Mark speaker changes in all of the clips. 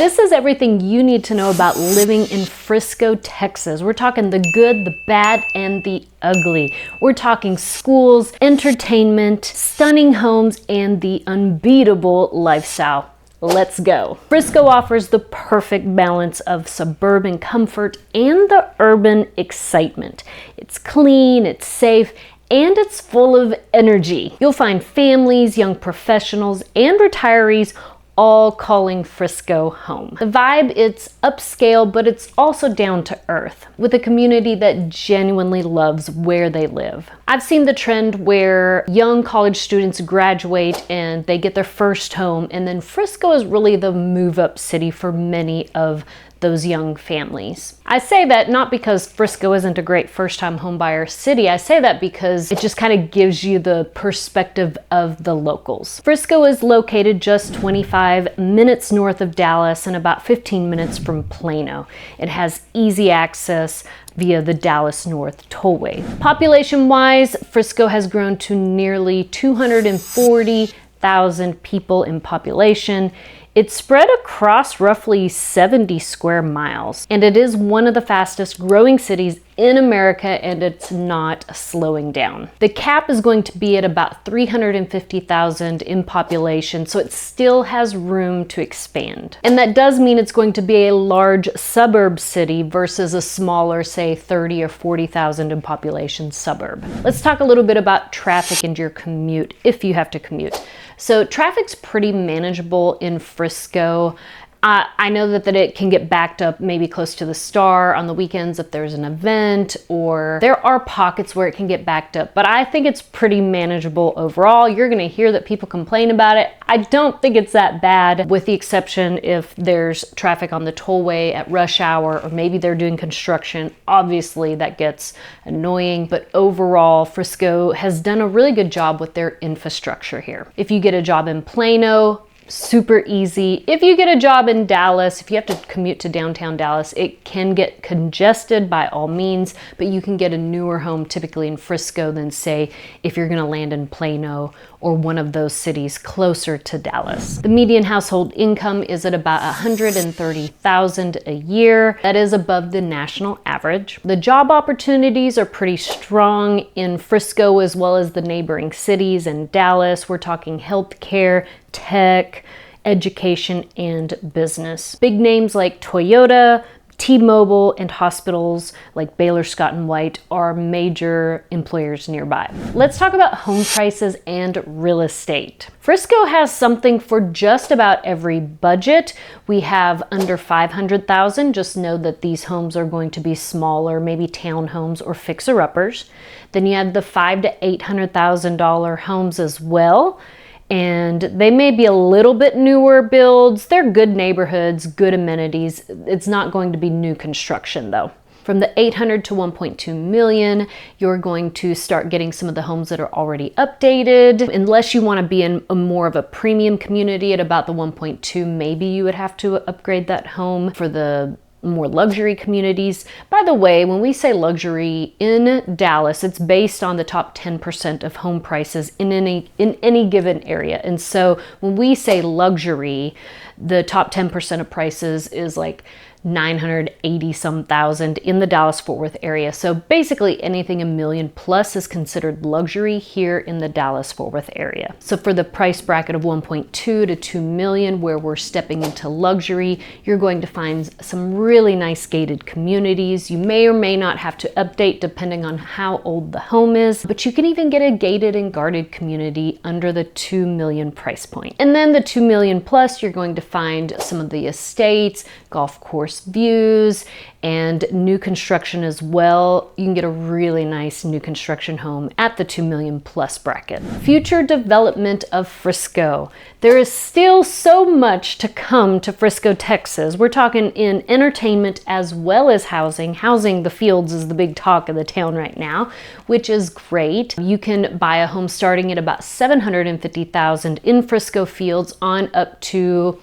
Speaker 1: This is everything you need to know about living in Frisco, Texas. We're talking the good, the bad, and the ugly. We're talking schools, entertainment, stunning homes, and the unbeatable lifestyle. Let's go. Frisco offers the perfect balance of suburban comfort and the urban excitement. It's clean, it's safe, and it's full of energy. You'll find families, young professionals, and retirees all calling Frisco home. The vibe, it's upscale, but it's also down to earth, with a community that genuinely loves where they live. I've seen the trend where young college students graduate and they get their first home, and then Frisco is really the move-up city for many of those young families. I say that not because Frisco isn't a great first-time homebuyer city. I say that because it just kind of gives you the perspective of the locals. Frisco is located just 25 minutes north of Dallas and about 15 minutes from Plano. It has easy access via the Dallas North Tollway. Population-wise, Frisco has grown to nearly 240,000 people in population. It's spread across roughly 70 square miles, and it is one of the fastest growing cities in America, and it's not slowing down. The cap is going to be at about 350,000 in population, so it still has room to expand. And that does mean it's going to be a large suburb city versus a smaller, say 30 or 40,000 in population suburb. Let's talk a little bit about traffic and your commute, if you have to commute. So traffic's pretty manageable in Frisco. I know that it can get backed up maybe close to the Star on the weekends if there's an event, or there are pockets where it can get backed up, but I think it's pretty manageable overall. You're gonna hear that people complain about it. I don't think it's that bad, with the exception if there's traffic on the tollway at rush hour, or maybe they're doing construction. Obviously that gets annoying, but overall Frisco has done a really good job with their infrastructure here. If you get a job in Plano, super easy. If you get a job in Dallas, if you have to commute to downtown Dallas, it can get congested by all means, but you can get a newer home typically in Frisco than, say, if you're gonna land in Plano or one of those cities closer to Dallas. The median household income is at about $130,000 a year. That is above the national average. The job opportunities are pretty strong in Frisco as well as the neighboring cities in Dallas. We're talking healthcare, tech, education, and business. Big names like Toyota, T-Mobile, and hospitals like Baylor Scott & White are major employers nearby. Let's talk about home prices and real estate. Frisco has something for just about every budget. We have under $500,000. Just know that these homes are going to be smaller, maybe townhomes or fixer-uppers. Then you have the $500,000 to $800,000 homes as well. And they may be a little bit newer builds. They're good neighborhoods, good amenities. It's not going to be new construction though. From the 800 to 1.2 million, you're going to start getting some of the homes that are already updated. Unless you want to be in a more of a premium community at about the 1.2, maybe you would have to upgrade that home. For the more luxury communities. By the way, when we say luxury in Dallas, it's based on the top 10% of home prices in any given area. And so when we say luxury, the top 10% of prices is like 980 some thousand in the Dallas-Fort Worth area. So basically anything $1 million plus is considered luxury here in the Dallas-Fort Worth area. So for the price bracket of 1.2 to 2 million, where we're stepping into luxury, you're going to find some really nice gated communities. You may or may not have to update depending on how old the home is, but you can even get a gated and guarded community under the 2 million price point. And then the 2 million plus, you're going to find some of the estates, golf course views, and new construction as well. You can get a really nice new construction home at the 2 million plus bracket. Future development of Frisco. There is still so much to come to Frisco, Texas. We're talking in entertainment as well as housing. Housing, the Fields is the big talk of the town right now, which is great. You can buy a home starting at about $750,000 in Frisco Fields on up to,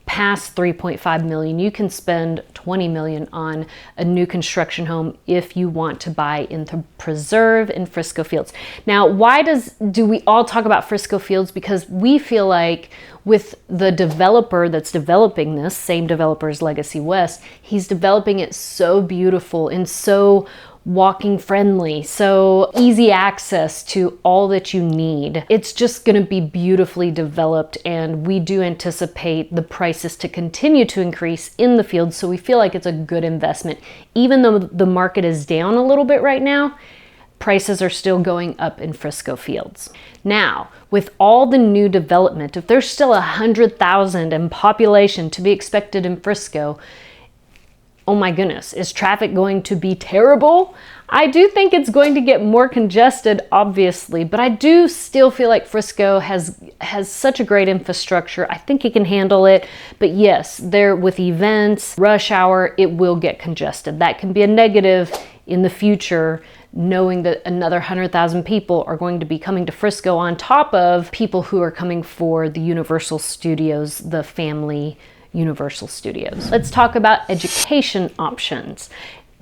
Speaker 1: past 3.5 million. You can spend $20 million on a new construction home if you want to buy in the preserve in Frisco Fields. Now, why do we all talk about Frisco Fields? Because we feel like with the developer that's developing this, same developer as Legacy West, he's developing it so beautiful and so walking friendly, so easy access to all that you need. It's just going to be beautifully developed, and we do anticipate the prices to continue to increase in the field, so we feel like it's a good investment. Even though the market is down a little bit right now, prices are still going up in Frisco Fields. Now, with all the new development, if there's still 100,000 in population to be expected in Frisco, oh my goodness, is traffic going to be terrible? I do think it's going to get more congested, obviously, but I do still feel like Frisco has such a great infrastructure. I think it can handle it. But yes, there with events, rush hour, it will get congested. That can be a negative in the future, knowing that another 100,000 people are going to be coming to Frisco on top of people who are coming for the Universal Studios, the family Universal Studios. Let's talk about education options.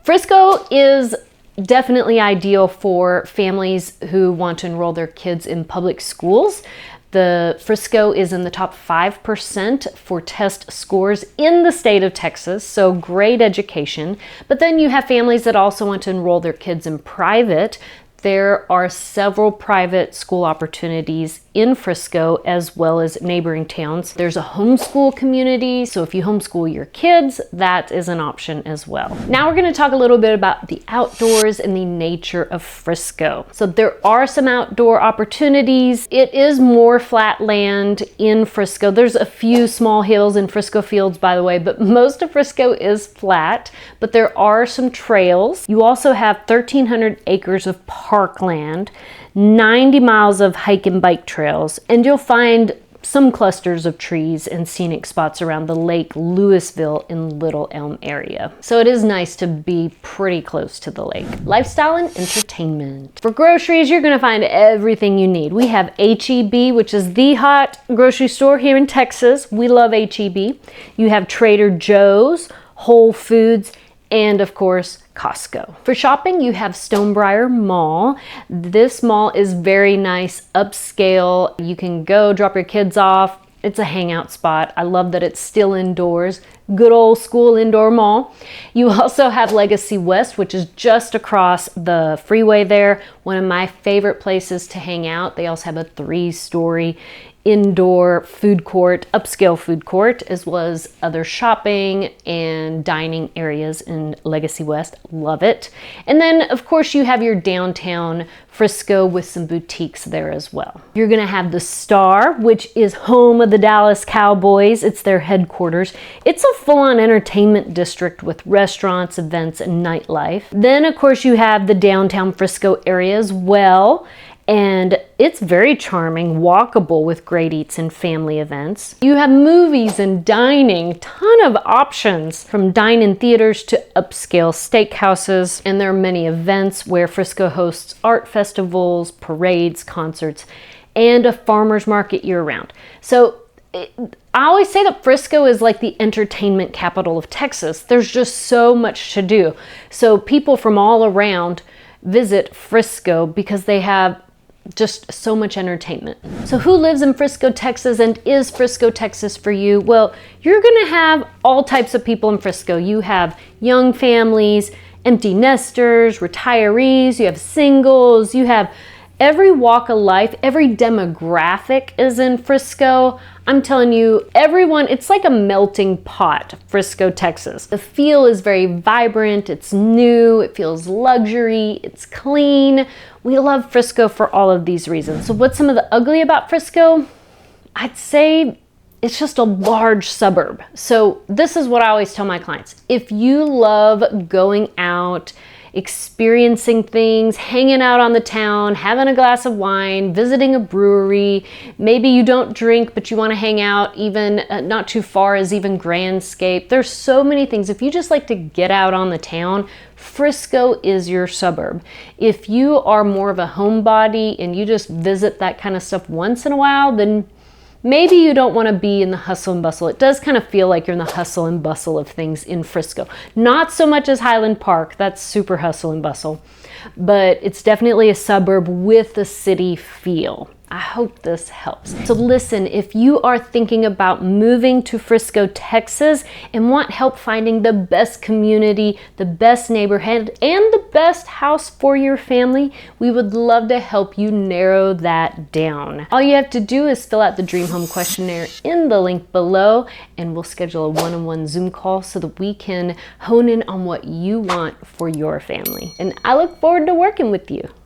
Speaker 1: Frisco is definitely ideal for families who want to enroll their kids in public schools. The Frisco is in the top 5% for test scores in the state of Texas, so great education. But then you have families that also want to enroll their kids in private. There are several private school opportunities in Frisco as well as neighboring towns. There's a homeschool community, so if you homeschool your kids, that is an option as well. Now we're going to talk a little bit about the outdoors and the nature of Frisco. So there are some outdoor opportunities. It is more flat land in Frisco. There's a few small hills in Frisco Fields, by the way, but most of Frisco is flat, but there are some trails. You also have 1,300 acres of parkland, 90 miles of hike and bike trails, and you'll find some clusters of trees and scenic spots around the Lake Louisville in Little Elm area. So it is nice to be pretty close to the lake. Lifestyle and entertainment. For groceries, you're going to find everything you need. We have H-E-B, which is the hot grocery store here in Texas. We love H-E-B. You have Trader Joe's, Whole Foods, and of course, Costco. For shopping, you have Stonebriar Mall. This mall is very nice, upscale. You can go drop your kids off. It's a hangout spot. I love that it's still indoors. Good old school indoor mall. You also have Legacy West, which is just across the freeway there. One of my favorite places to hang out. They also have a 3-story indoor food court, upscale food court, as well as other shopping and dining areas in Legacy West. Love it. And then, of course, you have your downtown Frisco with some boutiques there as well. You're going to have the Star, which is home of the Dallas Cowboys. It's their headquarters. It's a full-on entertainment district with restaurants, events, and nightlife. Then, of course, you have the downtown Frisco area as well. And it's very charming, walkable with great eats and family events. You have movies and dining, ton of options from dine-in theaters to upscale steakhouses. And there are many events where Frisco hosts art festivals, parades, concerts, and a farmer's market year-round. So I always say that Frisco is like the entertainment capital of Texas. There's just so much to do. So people from all around visit Frisco because they have just so much entertainment. So who lives in Frisco, Texas, and is Frisco, Texas for you? Well, you're going to have all types of people in Frisco. You have young families, empty nesters, retirees, you have singles, you have every walk of life, every demographic is in Frisco. I'm telling you, everyone, it's like a melting pot, Frisco, Texas. The feel is very vibrant, it's new, it feels luxury, it's clean. We love Frisco for all of these reasons. So what's some of the ugly about Frisco? I'd say it's just a large suburb. So this is what I always tell my clients. If you love going out, experiencing things, hanging out on the town, having a glass of wine, visiting a brewery, maybe you don't drink, but you want to hang out even not too far as even Grandscape. There's so many things. If you just like to get out on the town, Frisco is your suburb. If you are more of a homebody and you just visit that kind of stuff once in a while, then Maybe you don't want to be in the hustle and bustle. It does kind of feel like you're in the hustle and bustle of things in Frisco. Not so much as Highland Park. That's super hustle and bustle. But it's definitely a suburb with a city feel. I hope this helps. So listen, if you are thinking about moving to Frisco, Texas, and want help finding the best community, the best neighborhood, and the best house for your family, we would love to help you narrow that down. All you have to do is fill out the Dream Home questionnaire in the link below, and we'll schedule a one-on-one Zoom call so that we can hone in on what you want for your family. And I look forward to working with you.